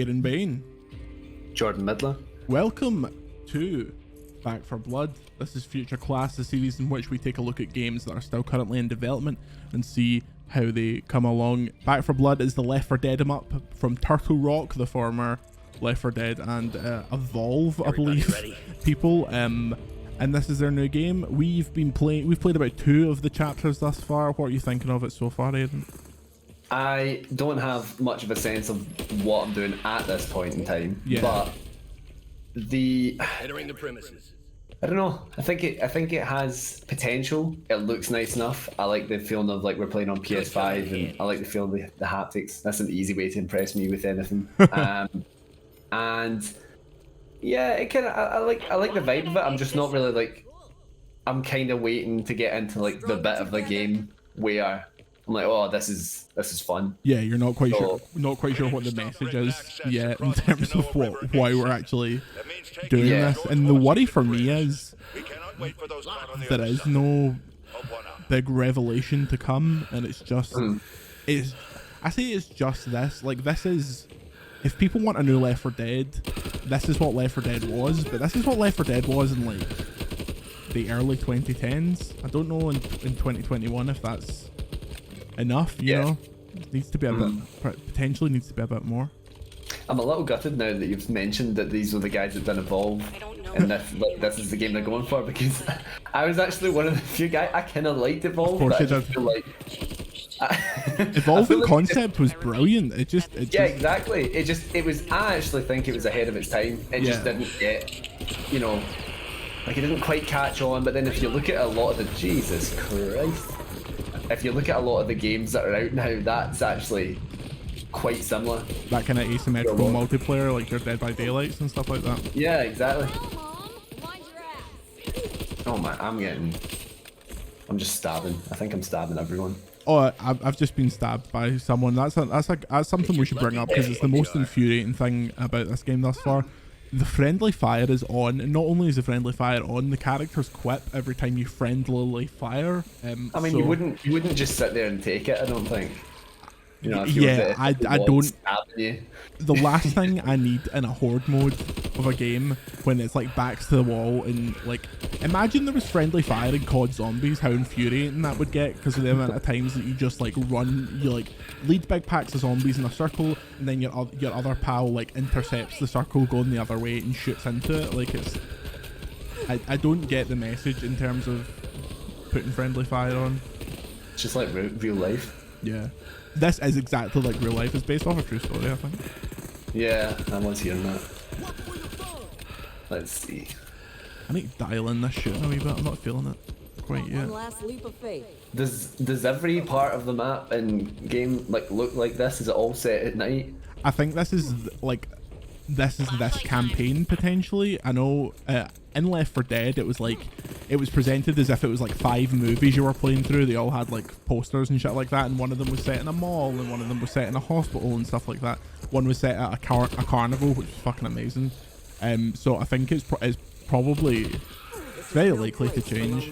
Aaron Bayne. Jordan Midler. Welcome to Back 4 Blood. This is Future Class, the series in which we take a look at games that are still currently in development and see how they come along. Back 4 Blood is the Left 4 Dead up from Turtle Rock, the former Left 4 Dead and Evolve, I believe, people. And this is their new game. We've played about 2 of the chapters thus far. What are you thinking of it so far, Aidan? I don't have much of a sense of what I'm doing at this point in time, but entering the premises. I don't know. I think it has potential. It looks nice enough. I like the feeling of like we're playing on PS5, and I like the feel of the haptics. That's an easy way to impress me with anything. And yeah, it kind of I like the vibe of it. I'm just not really like. I'm kind of waiting to get into like the bit of the game where I'm like, oh, this is fun. Yeah, you're not quite sure what the message is yet in terms of why we're actually doing this. And the worry for me is there is no big revelation to come, and it's just I say it's just this. Like, this is, if people want a new Left 4 Dead, this is what Left 4 Dead was, but this is what Left 4 Dead was in like the early 2010s. I don't know in 2021 if that's enough, you know. It needs to be a bit, potentially needs to be a bit more. I'm a little gutted now that you've mentioned that these were the guys that done Evolve, and this is the game they're going for, because I was actually one of the few guys. I kind of liked Evolve, but I just feel like Evolving concept was brilliant. It just exactly. It was. I actually think it was ahead of its time. It just didn't get, you know, like it didn't quite catch on. But then if you look at a lot of the Jesus Christ. If you look at a lot of the games that are out now, that's actually quite similar. That kind of asymmetrical multiplayer, like your Dead by Daylights and stuff like that. Yeah, exactly. Oh man, I'm just stabbing. I think I'm stabbing everyone. Oh, I've just been stabbed by someone. That's something we should bring up, because it's the most infuriating thing about this game thus far. The friendly fire is on, and not only is the friendly fire on, the characters quip every time you friendlily fire. I mean, you wouldn't just sit there and take it, I don't think. You know, I don't. The last thing I need in a horde mode of a game, when it's like backs to the wall, and like, imagine there was friendly fire in COD Zombies, how infuriating that would get, because of the amount of times that you just like run, you like lead big packs of zombies in a circle, and then your other pal like intercepts the circle going the other way and shoots into it. Like, it's, I don't get the message in terms of putting friendly fire on. It's just like real life. Yeah. This is exactly like real life. It's based off a true story, I think. Yeah, I was hearing that. Let's see. I need to dial in this shit a wee bit. I'm not feeling it quite yet. Does every part of the map and game like look like this? Is it all set at night? I think this is like this campaign potentially. I know in Left 4 Dead it was presented as if it was like 5 movies you were playing through. They all had like posters and shit like that, and one of them was set in a mall, and one of them was set in a hospital and stuff like that. One was set at a carnival, which is fucking amazing. So I think it's probably very likely to change.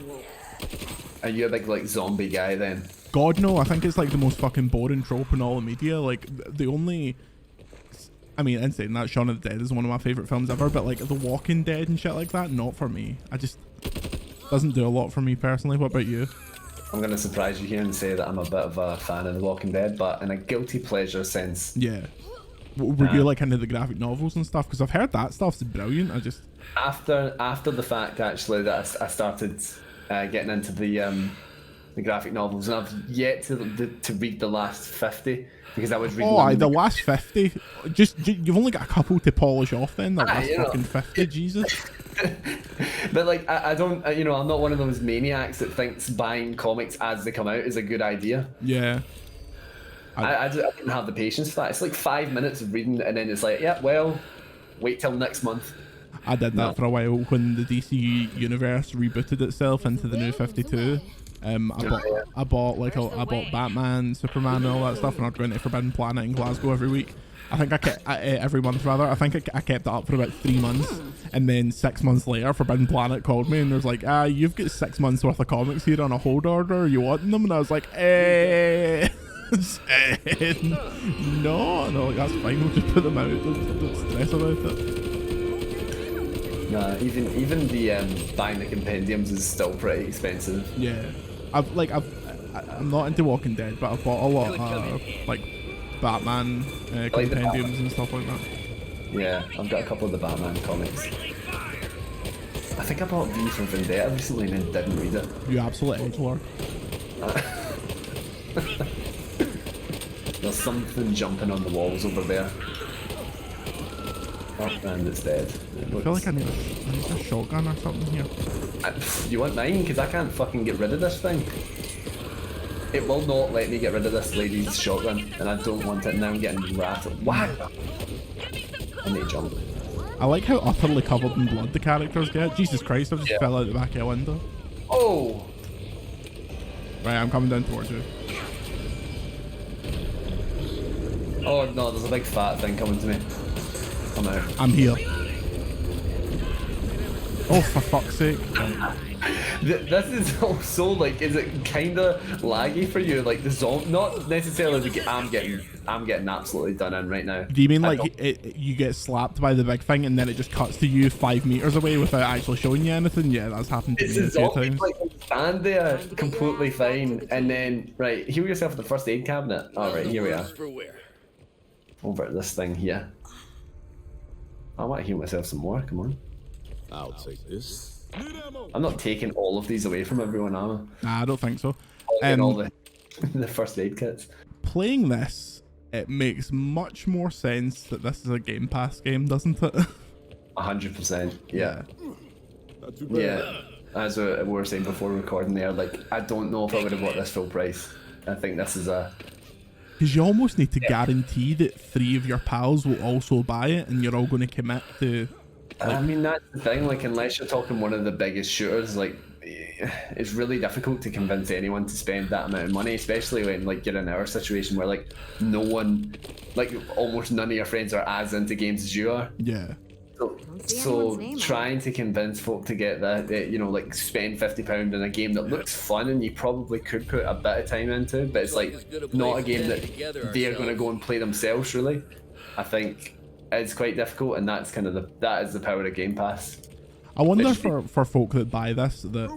Are you a big like zombie guy then? God no, I think it's like the most fucking boring trope in all of media. Like, the only, I mean, in saying that, Shaun of the Dead is one of my favourite films ever, but like The Walking Dead and shit like that, not for me. Doesn't do a lot for me personally. What about you? I'm gonna surprise you here and say that I'm a bit of a fan of The Walking Dead, but in a guilty pleasure sense. Yeah. Were you like into the graphic novels and stuff? Because I've heard that stuff's brilliant. After the fact actually that I started getting into the graphic novels, and I've yet to read the last 50. Because I was reading. Oh, the last 50. You've only got a couple to polish off then. The last fucking 50, Jesus. But like, I don't, you know, I'm not one of those maniacs that thinks buying comics as they come out is a good idea. Yeah. I didn't have the patience for that. It's like 5 minutes of reading, and then it's like, yeah, well, wait till next month. I did that for a while when the DC universe rebooted itself into the new 52. I bought Batman, Superman, and all that stuff, and I'd go into Forbidden Planet in Glasgow every week. I think I kept every month rather. I think I kept it up for about 3 months, and then 6 months later, Forbidden Planet called me and was like, "You've got 6 months worth of comics here on a hold order. Are you wanting them?" And I was like, "Eh." No, that's fine. We'll just put them out. Don't stress about it. Nah, even the buying the compendiums is still pretty expensive. Yeah, I'm not into Walking Dead, but I've bought a lot of like Batman compendiums and stuff like that. Yeah, I've got a couple of the Batman comics. I think I bought V for Vendetta recently and then didn't read it. You absolute edgelord. There's something jumping on the walls over there. Oh, and it's dead. I feel like I need a shotgun or something here. You want mine? Because I can't fucking get rid of this thing. It will not let me get rid of this lady's shotgun, and I don't want it. Now I'm getting rattled. What? I need to jump. I like how utterly covered in blood the characters get. Jesus Christ, I just fell out the back of the window. Oh! Right, I'm coming down towards you. Oh no, there's a big fat thing coming to me. I'm out. I'm here. Oh, for fuck's sake. This is also like, is it kind of laggy for you? Like the zombie, not necessarily. I'm getting absolutely done in right now. Do you mean like you get slapped by the big thing and then it just cuts to you 5 meters away without actually showing you anything? Yeah, that's happened to me a few times. Like stand there completely fine, and then right, heal yourself at the first aid cabinet. All right, here we are. Over at this thing here. I want to heal myself some more. Come on. I'll take this. I'm not taking all of these away from everyone, am I? Nah, I don't think so. All the first aid kits. Playing this, it makes much more sense that this is a Game Pass game, doesn't it? 100%. Yeah. Not too bad. Yeah. As we were saying before recording there, like I don't know if I would have bought this full price. I think this is a. Because you almost need to guarantee that 3 of your pals will also buy it, and you're all going to commit to. Like, I mean, that's the thing. Like, unless you're talking one of the biggest shooters, like, it's really difficult to convince anyone to spend that amount of money, especially when like you're in our situation where like no one, like almost none of your friends are as into games as you are. Yeah. So trying to convince folk to get that, you know, like spend £50 in a game that looks fun and you probably could put a bit of time into, but it's like not a game that they're going to go and play themselves. Really, I think it's quite difficult, and that's kind of that is the power of Game Pass. I wonder for folk that buy this that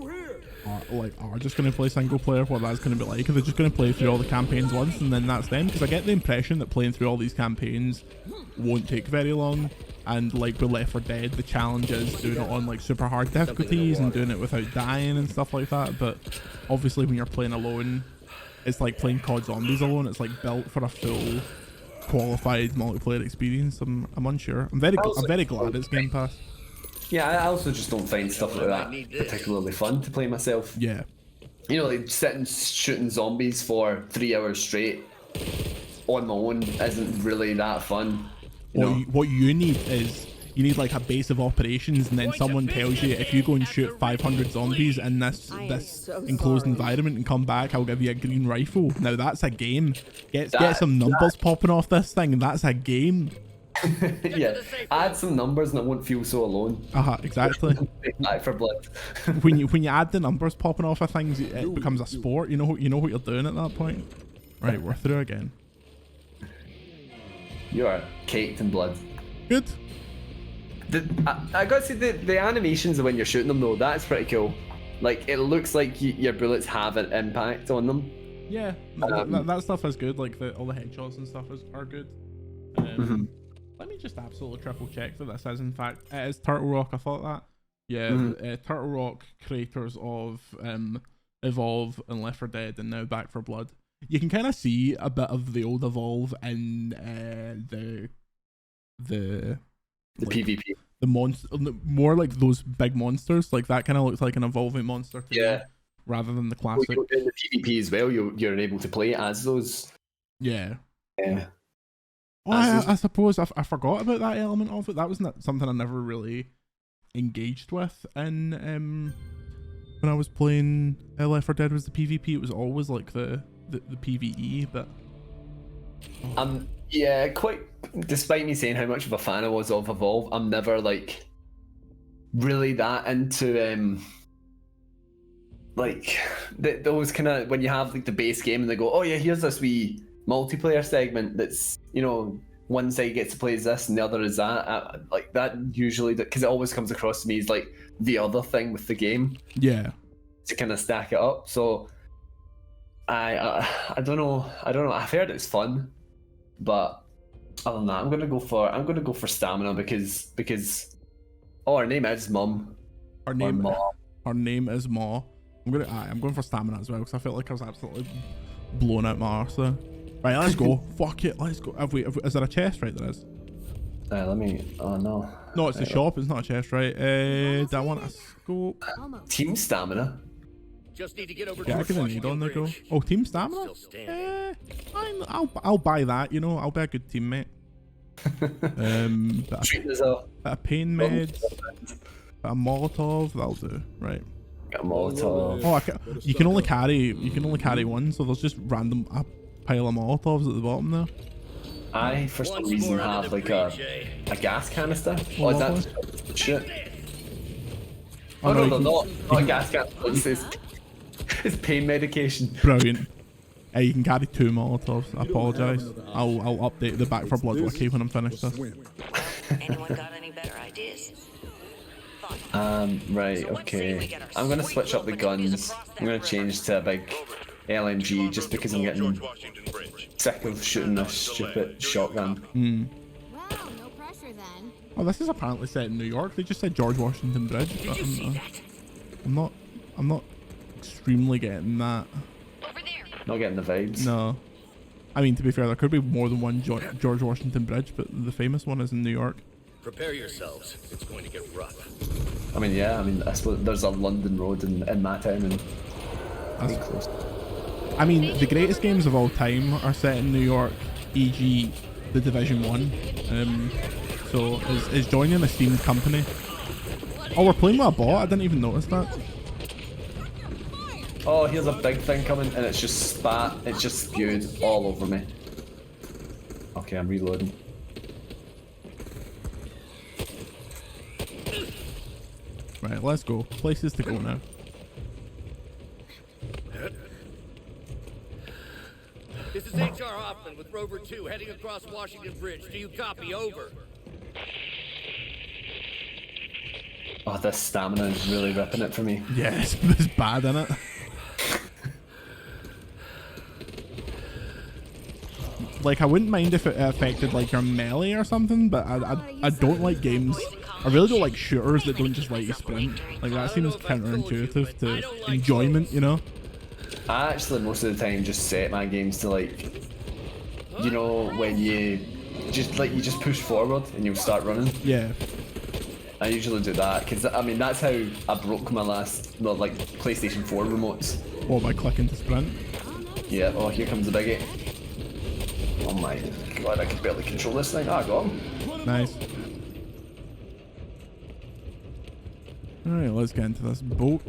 are just going to play single player, what that's going to be like. Are they just going to play through all the campaigns once and then that's them? Because I get the impression that playing through all these campaigns won't take very long. And like with Left 4 Dead, the challenge is doing it on like super hard difficulties and doing it without dying and stuff like that. But obviously when you're playing alone, it's like playing COD Zombies alone. It's like built for a full qualified multiplayer experience. I'm unsure. I'm very glad it's Game Pass. Yeah, I also just don't find stuff like that particularly fun to play myself. Yeah. You know, like sitting shooting zombies for 3 hours straight on my own isn't really that fun. What you need is you need like a base of operations, and then someone tells you if you go and shoot 500 zombies in this enclosed environment and come back, I'll give you a green rifle. Now that's a game. Get some numbers popping off this thing, and that's a game. Yeah, add some numbers and I won't feel so alone. Exactly. Back for blood. when you add the numbers popping off of things, it becomes a sport. You know what you're doing at that point. Right, we're through again. You are caked in blood. Good. I gotta say the animations of when you're shooting them though, that's pretty cool. Like it looks like your bullets have an impact on them. Yeah, that stuff is good. Like all the headshots and stuff are good. Let me just absolutely triple check that this is in fact it is Turtle Rock. I thought that. Yeah, Turtle Rock, creators of Evolve and Left 4 Dead and now Back 4 Blood. You can kind of see a bit of the old Evolve in the like, PvP. The monster, more like those big monsters. Like that kind of looks like an evolving monster to me, rather than the classic. Well, in the PvP as well, you're able to play as those. Yeah. Yeah. Well, I suppose I forgot about that element of it. That was not something I never really engaged with in when I was playing Left 4 Dead was the PvP. It was always like the PvE, but yeah, quite despite me saying how much of a fan I was of Evolve, I'm never like really that into like those kind of, when you have like the base game and they go, oh yeah, here's this wee multiplayer segment that's, you know, one side gets to play as this and the other is that. Like that usually, because it always comes across to me as like the other thing with the game. Yeah. To kind of stack it up. So I don't know. I've heard it's fun, but other than that, I'm gonna go for stamina because oh, her name is Mum. Her name is Ma. I'm going for stamina as well because I felt like I was absolutely blowing out my arse there. Right, let's go. Fuck it, let's go. Is there a chest? Right, there is. Let me. Oh no. No, it's the shop. It's not a chest, right? Do I want a scope? Team stamina. Just need to get over Yeah, I can need on there. Go. Oh, team stamina. I'll buy that. You know, I'll be a good teammate. Bit of pain meds. Bit of Molotov. That'll do. Right. Got a Molotov. Oh, you can only carry one, so there's just random pile of Molotovs at the bottom there. I, for some reason, have like a gas canister. Oh, is that shit? Oh no, not a gas canister. It's pain medication. Brilliant. Hey, you can carry 2 Molotovs. I apologise. I'll update the Back for Blood wiki when I'm finished this. Anyone got any better ideas? Right, okay. I'm gonna switch up the guns. I'm gonna change to a big LMG just because I'm getting sick of shooting this stupid shotgun. Well, no pressure then. Oh, this is apparently set in New York. They just said George Washington Bridge, but I'm not extremely getting that. Not getting the vibes. No. I mean, to be fair, there could be more than one George Washington Bridge, but the famous one is in New York. Prepare yourselves. It's going to get rough. I mean, yeah. I mean, I suppose there's a London road in my town, and That's close. I mean, the greatest games of all time are set in New York, e.g. The Division 1. So is joining a Steam company. Oh, we're playing with a bot? I didn't even notice that. Oh, here's a big thing coming, and it's just spat. It's just spewed all over me. Okay, I'm reloading. Right, let's go. Places to go now. This is H.R. Hoffman with Rover 2 heading across Washington Bridge. Do you copy? Over. Oh, this stamina is really ripping it for me. Yeah, it's bad, isn't it? Like, I wouldn't mind if it affected like your melee or something, but I don't like games. I really don't like shooters that don't just let you sprint. Like, that seems counterintuitive to enjoyment, you know? I actually most of the time just set my games to like, you know, when you just push forward and you'll start running. Yeah. I usually do that because I mean that's how I broke my last like PlayStation 4 remotes. Or by clicking to sprint. Yeah. Oh, here comes the biggie. Oh my god, I can barely control this thing. Ah, I got him. Nice. Alright, let's get into this boat.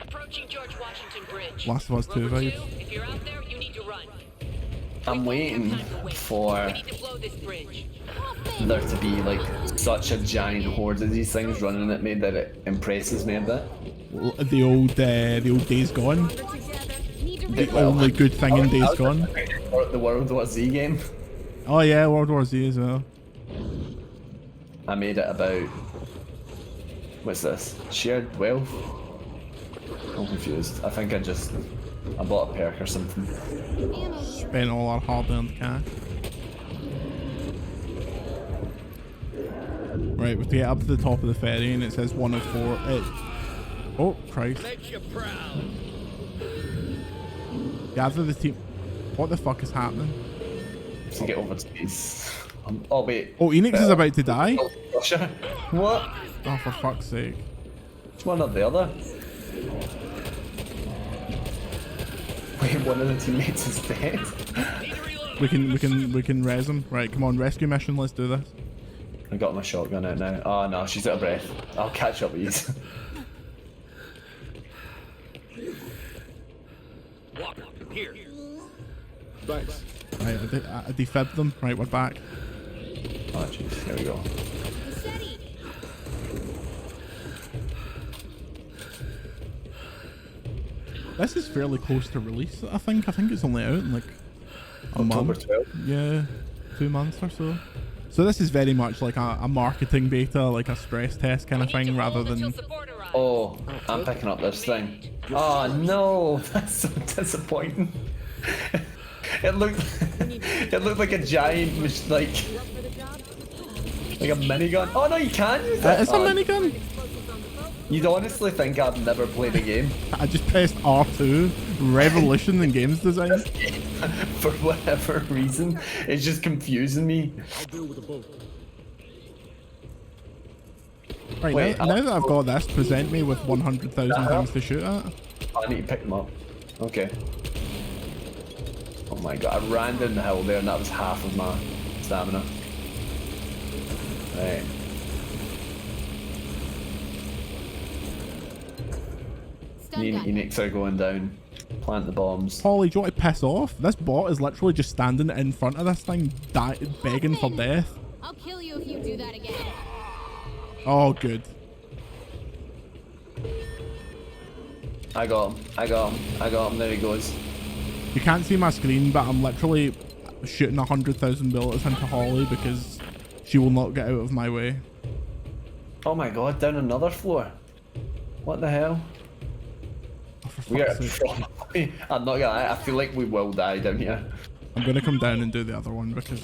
Approaching George Washington Bridge. Last of Us 2 vibes. If you're out there, you need to run. I'm waiting for We need to blow this bridge. there to be like such a giant horde of these things running at me that it impresses me a bit. The old Days Gone. The Well, only good thing in Days Gone. The World War Z game. Oh yeah, World War Z as well. I made it about, what's this? Shared wealth? I'm confused. I think I bought a perk or something. Spent all our hard-earned cash. Right, we have to get up to the top of the ferry and it says 1 of 4. Oh, Christ. Makes you proud. Gather the team. What the fuck is happening? To get over to these. Oh wait. Oh, Enix is about to die? Russia? What? Oh, for fuck's sake. Which one or the other? Wait, one of the teammates is dead. We can res him. Right, come on, rescue mission, let's do this. I got my shotgun out now. Oh no, she's out of breath. I'll catch up with you. Walker, here. Thanks. Right, I defibbed them. Right, we're back. Oh jeez, here we go. This is fairly close to release, I think. I think it's only out in like a October month. 12th. Yeah, 2 months or so. So this is very much like a marketing beta, like a stress test kind of thing, rather than... Oh, I'm picking up this thing. Oh no, that's so disappointing. It looked like a giant, like a minigun. Oh no, you can use it. It's a minigun. You'd honestly think I've never played a game. I just pressed R2, revolution in games design. For whatever reason, it's just confusing me. I'll deal with the boat. Right, Wait, now that I've got this, present me with 100,000 things to shoot at. I need to pick them up. Okay. Oh my god, I ran down the hill there and that was half of my stamina. Right. Enix are going down. Plant the bombs. Holly, do you want to piss off? This bot is literally just standing in front of this thing, begging for death. I'll kill you if you do that again. Oh, good. I got him, there he goes. You can't see my screen, but I'm literally shooting 100,000 bullets into Holly because she will not get out of my way. Oh my god, down another floor. What the hell? Oh, for We are fuck's sake. probably, I'm not gonna lie, I feel like we will die down here. I'm gonna come down and do the other one because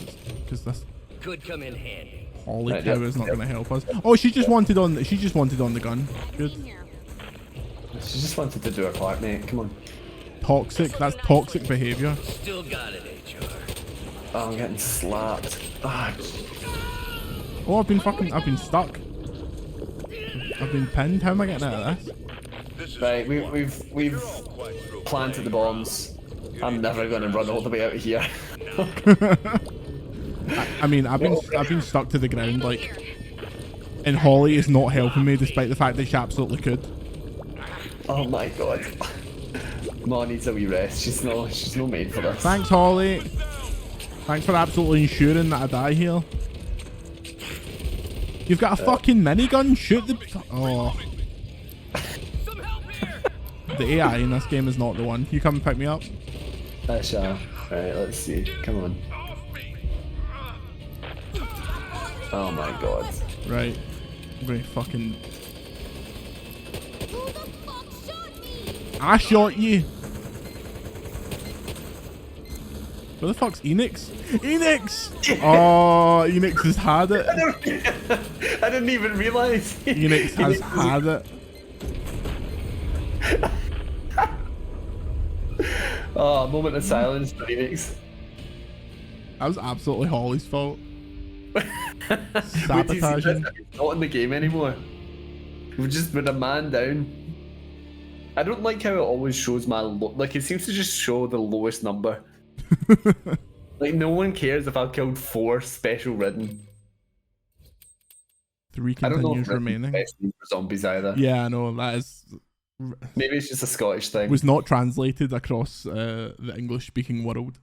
this Could come in handy. Holly Right, cow yep, is not yep. gonna help us. Oh, she just wanted on the gun. Good. She just wanted to do her part, mate. Come on. Toxic. That's toxic behavior. Still got it, HR. Oh, I'm getting slapped. Ah, Oh, I've been stuck. I've been pinned. How am I getting out of this? right, we've planted the bombs. I'm never gonna run all the way out of here. I mean, I've been stuck to the ground, like, and Holly is not helping me despite the fact that she absolutely could. Oh my god. Ma needs a wee rest. She's no made for this. Thanks, Holly. Thanks for absolutely ensuring that I die here. You've got a fucking minigun. Shoot the. Oh. The AI in this game is not the one. You come and pick me up. I shall. Alright, let's see. Come on. Oh my god. Right. I'm gonna fucking. Who the fuck shot me? I shot you. Where the fuck's Enix? Enix! Oh, Enix has had it. I didn't even realize. Enix has had it. Oh, a moment of silence for Enix. That was absolutely Holly's fault. Sabotaging. Sabotaging. He's not in the game anymore. We've just been a man down. I don't like how it always shows my like it seems to just show the lowest number. Like no one cares if I've killed 4 special ridden. 3 I don't know if continues remaining. best for zombies either. Yeah, I know that is Maybe it's just a Scottish thing. was not translated across the English-speaking world.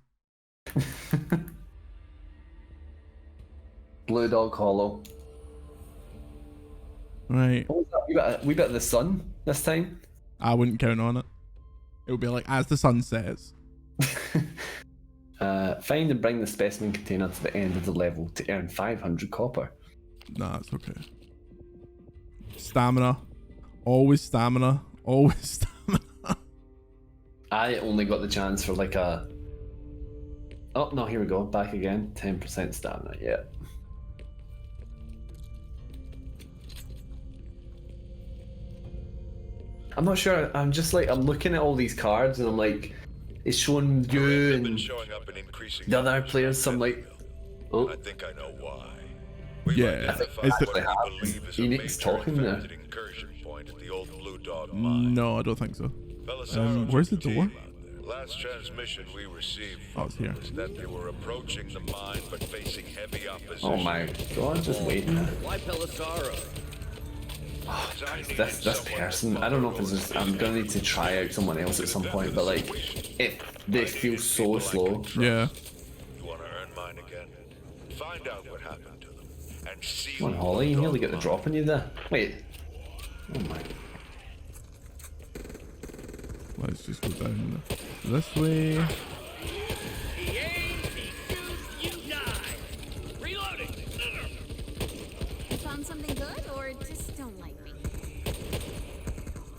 Blue Dog Hollow. Right. What was that? We bit of the sun this time. I wouldn't count on it. It would be like as the sun sets. Find and bring the specimen container to the end of the level to earn 500 copper. Nah, it's okay. Stamina. Always stamina. Always stamina. I only got the chance for like a... Oh, no, here we go. Back again. 10% stamina, yeah. I'm not sure. I'm just like, I'm looking at all these cards and I'm like, it's showing you and the other players, so I'm like, oh. I think I know why. Yeah. It's Enix talking there. No, I don't think so. Where's the door? Last transmission we received Oh, it's here. was that they were approaching the mine but facing heavy opposition. Oh my god, just waiting. Why Pelisaro? This person, I don't know if it's just, I'm gonna need to try out someone else at some point, but like, they feel so slow. Yeah. You want to earn mine again? Find out what happened to them and see. Come on, Holly, you nearly get the drop on you there. Wait. Oh my. Let's let's just go down this way. He aims, he shoots, you die. Reloading. You found something good or just don't like me?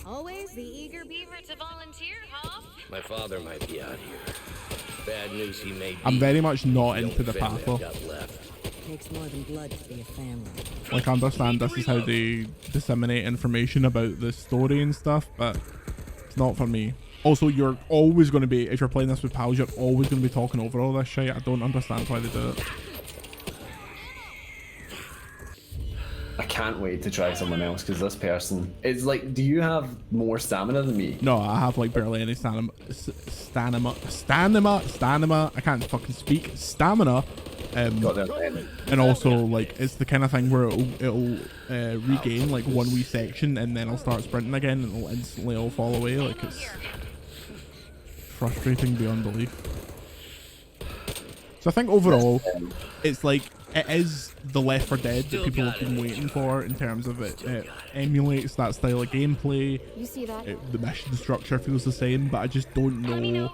Always the eager beaver To volunteer, huh? My father might be out here. Bad news, he may be. I'm very much not The into the only family I've pathway. got left. Takes more than blood to be a family. Like, I understand this is how they disseminate information about the story and stuff, but it's not for me. Also, you're always going to be, if you're playing this with pals, you're always going to be talking over all this shit. I don't understand why they do it. I can't wait to try someone else because this person is like, do you have more stamina than me? No, I have like barely any stamina. I can't fucking speak. Stamina. Got there. And also, like, it's the kind of thing where it'll regain like one wee section and then I'll start sprinting again and it'll instantly all fall away. Like, it's frustrating beyond belief. So I think overall, it's like, it is the Left 4 Dead that people have been waiting for in terms of it. It emulates that style of gameplay. You see that? The mission structure feels the same, but I just don't know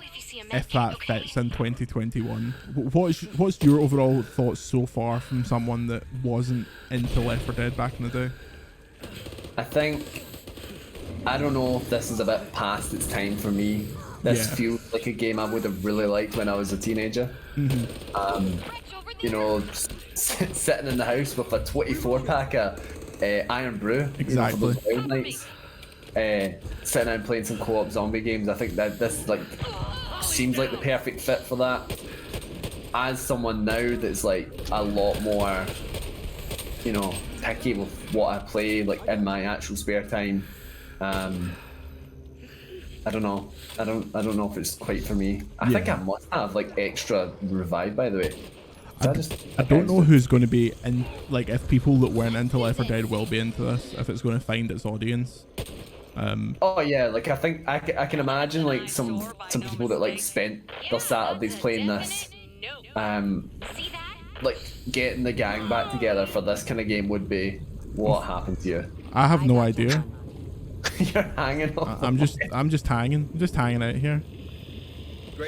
if that fits in 2021. What's your overall thoughts so far from someone that wasn't into Left 4 Dead back in the day? I don't know if this is a bit past its time for me. This feels like a game I would have really liked when I was a teenager. You know, sitting in the house with a 24-pack of Iron Brew. Exactly. You know, for those wild nights. Sitting down playing some co-op zombie games. I think that this like seems like the perfect fit for that. As someone now that's like a lot more, you know, picky with what I play like in my actual spare time. I don't know. I don't know if it's quite for me. I think I must have like extra revive, by the way. I don't know who's going to be in, like, if people that weren't into Left 4 Dead will be into this, if it's going to find its audience. Oh yeah, like I think I can imagine like some people that like spent their Saturdays playing this, like getting the gang back together for this kind of game would be what happened to you. I have no idea. You're hanging on. I'm just hanging out here.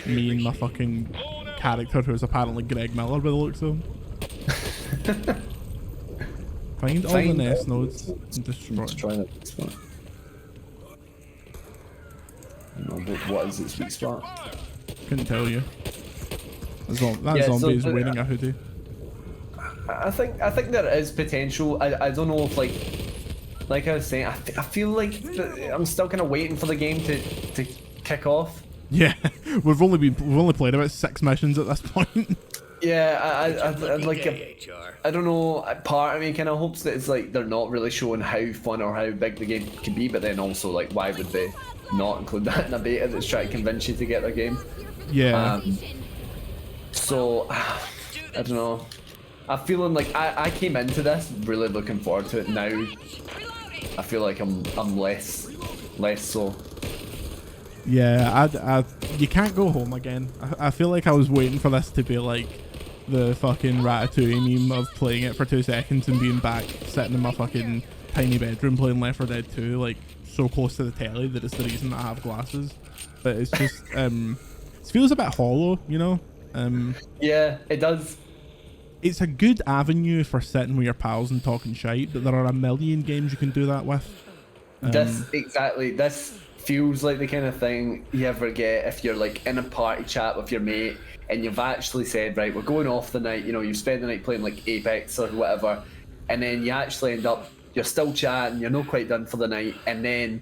Me and my fucking character, who's apparently Greg Miller by the looks of him. Find all the nest nodes and destroy them. What is its weak spot? Couldn't tell you. That zombie is wearing a hoodie. I think there is potential. I don't know if like I was saying, I feel like I'm still kind of waiting for the game to kick off. Yeah, we've only played about 6 missions at this point. Yeah, I like I don't know. Part of me kind of hopes that it's like they're not really showing how fun or how big the game can be, but then also like why would they not include that in a beta that's trying to convince you to get their game? Yeah. So I don't know. I'm feeling like I came into this really looking forward to it. Now I feel like I'm less so. Yeah, you can't go home again. I feel like I was waiting for this to be like the fucking Ratatouille meme of playing it for 2 seconds and being back sitting in my fucking tiny bedroom playing Left 4 Dead 2, like so close to the telly that it's the reason that I have glasses. But it's just it feels a bit hollow, you know. Yeah, it does. It's a good avenue for sitting with your pals and talking shite, but there are a million games you can do that with. This feels like the kind of thing you ever get if you're like in a party chat with your mate and you've actually said, right, we're going off the night, you know, you spend the night playing like Apex or whatever, and then you actually end up, you're still chatting, you're not quite done for the night, and then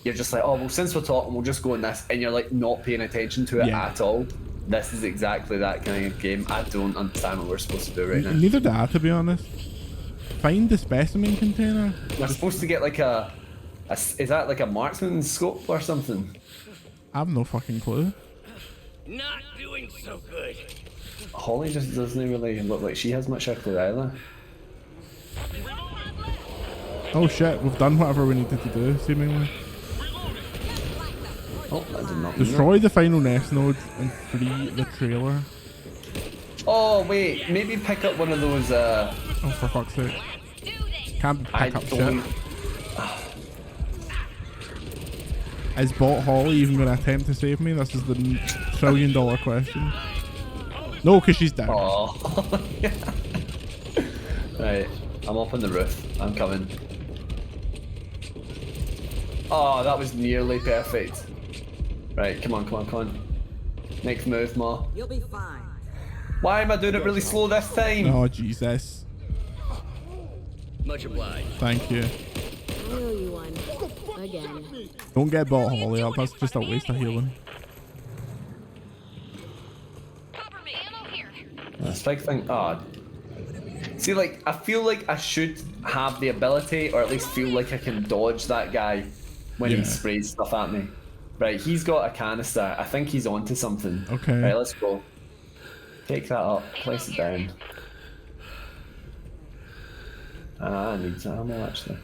you're just like, oh, well, since we're talking, we'll just go on this, and you're like not paying attention to it at all. This is exactly that kind of game. I don't understand what we're supposed to do right now. Neither do I, to be honest. Find the specimen container. We're supposed to get like is that like a marksman scope or something? I have no fucking clue. Not doing so good. Holly just doesn't really look like she has much of a clue either. Oh shit, we've done whatever we needed to do, seemingly. Oh, I did not. Destroy the final nest node and free the trailer. Oh wait, maybe pick up one of those. Oh, for fuck's sake! Can't pick up shit. Is Bot Holly even going to attempt to save me? This is the $1 trillion question. No, because she's down. Oh. Right, I'm up on the roof. I'm coming. Oh, that was nearly perfect. Right, come on, come on, come on. Next move, Ma. You'll be fine. Why am I doing it really slow this time? Oh, Jesus. Much obliged. Thank you. I owe you one. Again. Don't get Bot Holly up. That's just a waste of healing. Cover me. Ammo here. This big thing. Oh. See, like, I feel like I should have the ability, or at least feel like I can dodge that guy when he Yeah. sprays stuff at me. Right, he's got a canister. I think he's onto something. Okay. Right, let's go. Take that up, place it down. I need some ammo actually.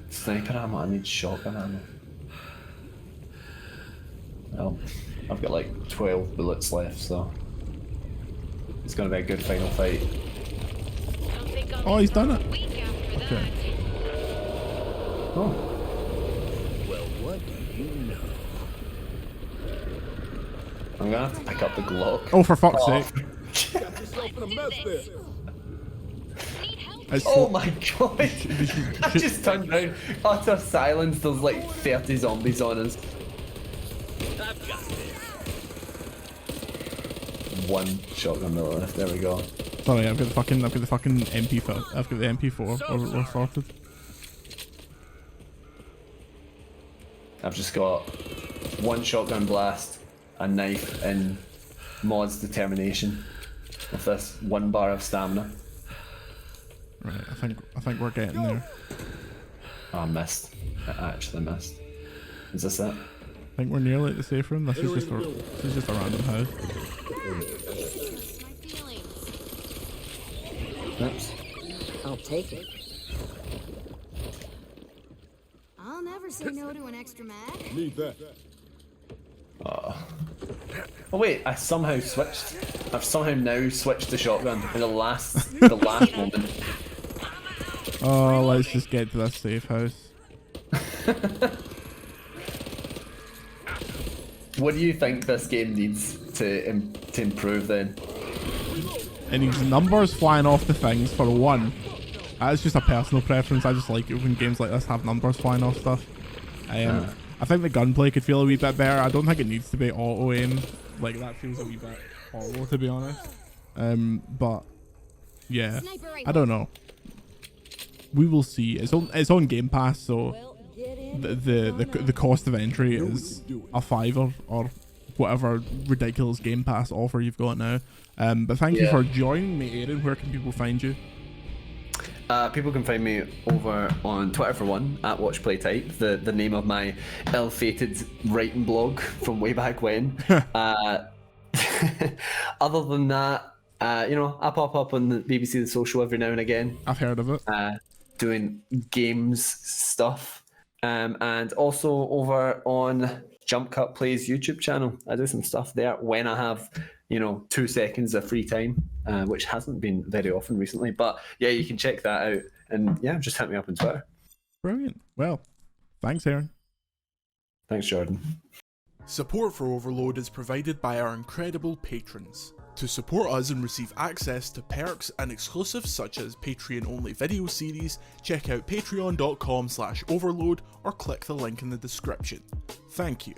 Sniper ammo, I need shotgun ammo. Well, I've got like 12 bullets left, so it's gonna be a good final fight. Don't think I'll Oh, he's done it. week after that. Okay. Oh, Well, what do you know? I'm gonna have to pick up the Glock. Oh, for fuck's Oh. sake. Got yourself in a mess there. Need help? It's Oh my god! I just turned around, utter silence, there's like 30 zombies on us. I've got this. One shotgun bullet left, there we go. Sorry, I've got the fucking MP4. I've got the MP4. We're sorted. I've just got one shotgun blast, a knife, and Mod's determination with this 1 bar of stamina. Right, I think we're getting there. Oh, I missed. I actually missed. Is this it? I think we're nearly at the safe room. This is just a random house. My feelings. Oops. I'll take it. I'll never say no to an extra mag. Need that. Oh wait, I somehow switched. I've somehow now switched to shotgun in the last moment. Oh, let's just get to this safe house. What do you think this game needs to improve then? It needs numbers flying off the things for one. That's just a personal preference. I just like it when games like this have numbers flying off stuff. I think the gunplay could feel a wee bit better. I don't think it needs to be auto aim. Like that feels a wee bit hollow, to be honest. But yeah, Sniper rifle. I don't know. We will see. It's on Game Pass, so Well, get in. the cost of entry is a $5 or whatever ridiculous Game Pass offer you've got now. But thank you for joining me, Aaron. Where can people find you? People can find me over on Twitter for one, at WatchPlayType, the name of my ill-fated writing blog from way back when. Other than that, you know, I pop up on the BBC The Social every now and again, I've heard of it. doing games stuff. And also over on Jump Cut Plays YouTube channel. I do some stuff there when I have, you know, 2 seconds of free time, which hasn't been very often recently. But yeah, you can check that out. And yeah, just hit me up on Twitter. Brilliant. Well, thanks, Aaron. Thanks, Jordan. Support for Overload is provided by our incredible patrons. To support us and receive access to perks and exclusives such as Patreon-only video series, check out patreon.com/overload or click the link in the description. Thank you.